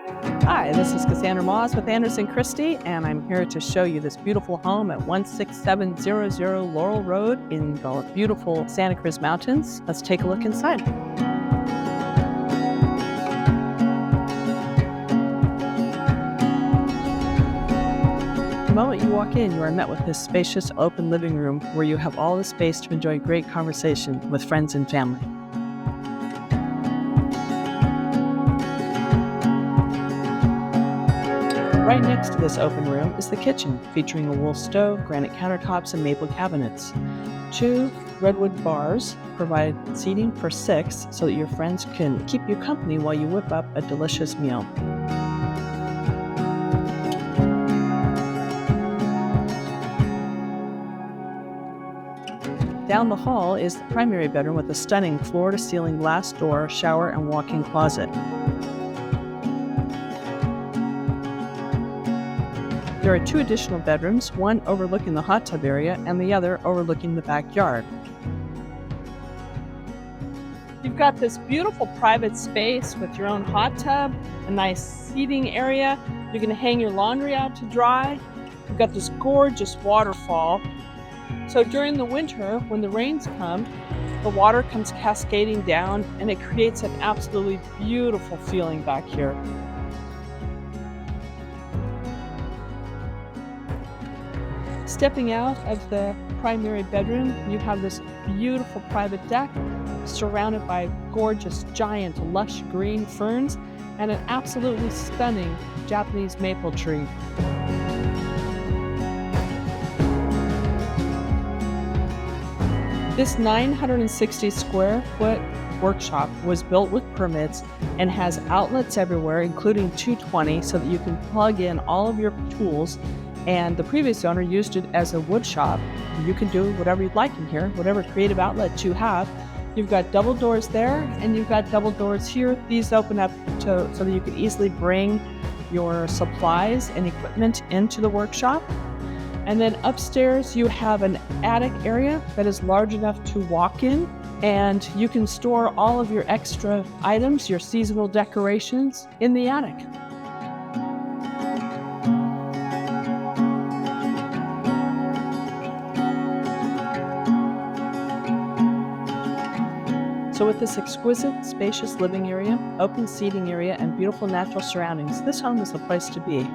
Hi, this is Cassandra Moss with Anderson Christie, and I'm here to show you this beautiful home at 16700 Laurel Road in the beautiful Santa Cruz Mountains. Let's take a look inside. The moment you walk in, you are met with this spacious open living room where you have all the space to enjoy great conversation with friends and family. Right next to this open room is the kitchen, featuring a wool stove, granite countertops, and maple cabinets. 2 redwood bars provide seating for 6 so that your friends can keep you company while you whip up a delicious meal. Down the hall is the primary bedroom with a stunning floor-to-ceiling glass door, shower, and walk-in closet. There are 2 additional bedrooms, one overlooking the hot tub area and the other overlooking the backyard. You've got this beautiful private space with your own hot tub, a nice seating area. You're going to hang your laundry out to dry. You've got this gorgeous waterfall. So during the winter, when the rains come, the water comes cascading down and it creates an absolutely beautiful feeling back here. Stepping out of the primary bedroom, you have this beautiful private deck surrounded by gorgeous, giant, lush green ferns and an absolutely stunning Japanese maple tree. This 960 square foot workshop was built with permits and has outlets everywhere, including 220, so that you can plug in all of your tools. And the previous owner used it as a wood shop. You can do whatever you'd like in here, whatever creative outlet you have. You've got double doors there, and you've got double doors here. These open up so that you can easily bring your supplies and equipment into the workshop. And then upstairs, you have an attic area that is large enough to walk in, and you can store all of your extra items, your seasonal decorations, in the attic. So with this exquisite, spacious living area, open seating area, and beautiful natural surroundings, this home is the place to be.